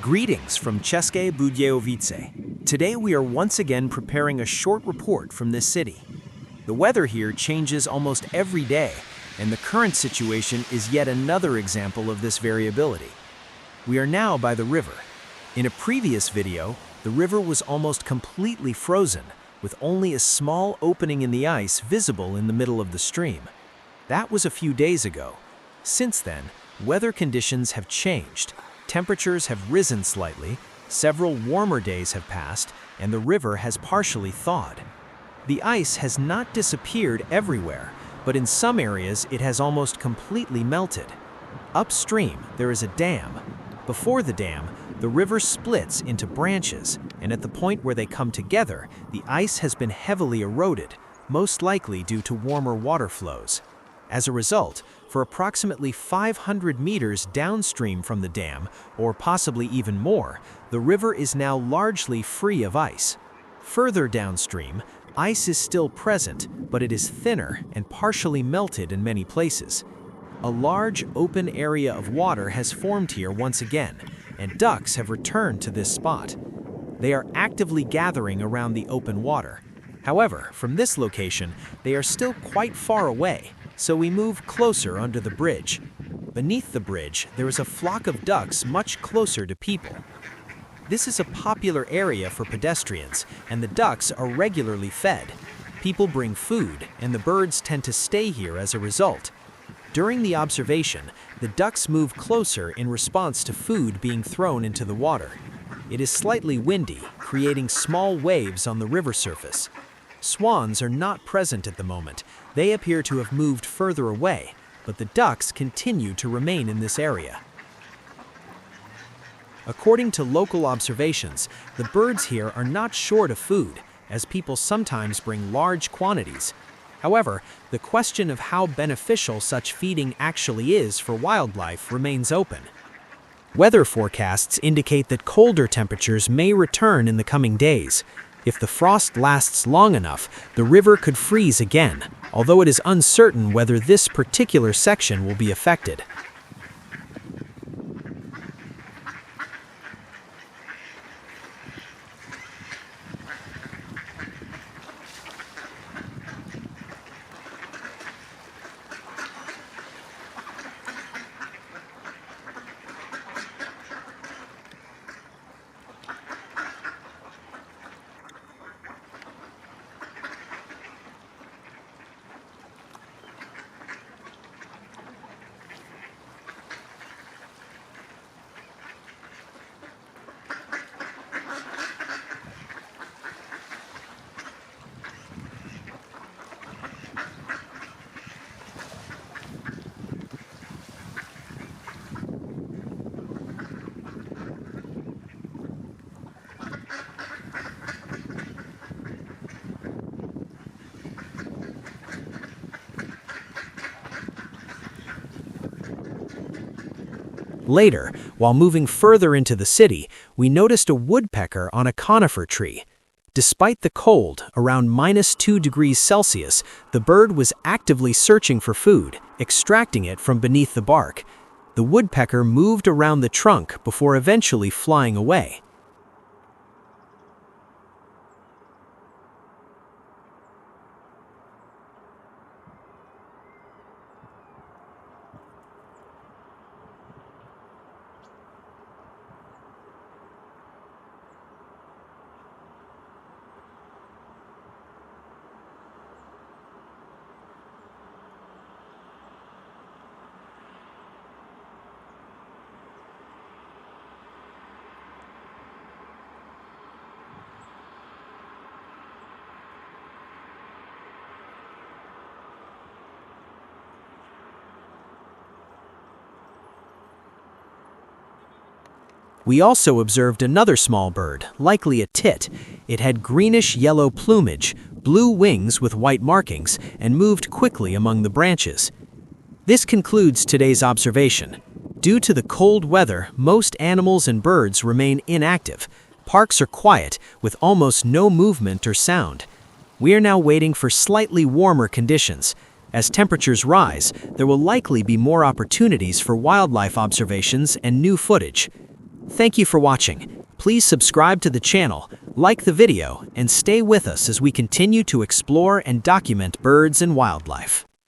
Greetings from České Budějovice. Today we are once again preparing a short report from this city. The weather here changes almost every day, and the current situation is yet another example of this variability. We are now by the river. In a previous video, the river was almost completely frozen, with only a small opening in the ice visible in the middle of the stream. That was a few days ago. Since then, weather conditions have changed. Temperatures have risen slightly, several warmer days have passed, and the river has partially thawed. The ice has not disappeared everywhere, but in some areas it has almost completely melted. Upstream, there is a dam. Before the dam, the river splits into branches, and at the point where they come together, the ice has been heavily eroded, most likely due to warmer water flows. As a result, for approximately 500 meters downstream from the dam, or possibly even more, the river is now largely free of ice. Further downstream, ice is still present, but it is thinner and partially melted in many places. A large open area of water has formed here once again, and ducks have returned to this spot. They are actively gathering around the open water. However, from this location, they are still quite far away, so we move closer under the bridge. Beneath the bridge, there is a flock of ducks much closer to people. This is a popular area for pedestrians, and the ducks are regularly fed. People bring food, and the birds tend to stay here as a result. During the observation, the ducks move closer in response to food being thrown into the water. It is slightly windy, creating small waves on the river surface. Swans are not present at the moment. They appear to have moved further away, but the ducks continue to remain in this area. According to local observations, the birds here are not short of food, as people sometimes bring large quantities. However, the question of how beneficial such feeding actually is for wildlife remains open. Weather forecasts indicate that colder temperatures may return in the coming days. If the frost lasts long enough, the river could freeze again, although it is uncertain whether this particular section will be affected. Later, while moving further into the city, we noticed a woodpecker on a conifer tree. Despite the cold, around -2 degrees Celsius, the bird was actively searching for food, extracting it from beneath the bark. The woodpecker moved around the trunk before eventually flying away. We also observed another small bird, likely a tit. It had greenish-yellow plumage, blue wings with white markings, and moved quickly among the branches. This concludes today's observation. Due to the cold weather, most animals and birds remain inactive. Parks are quiet, with almost no movement or sound. We are now waiting for slightly warmer conditions. As temperatures rise, there will likely be more opportunities for wildlife observations and new footage. Thank you for watching. Please subscribe to the channel, like the video, and stay with us as we continue to explore and document birds and wildlife.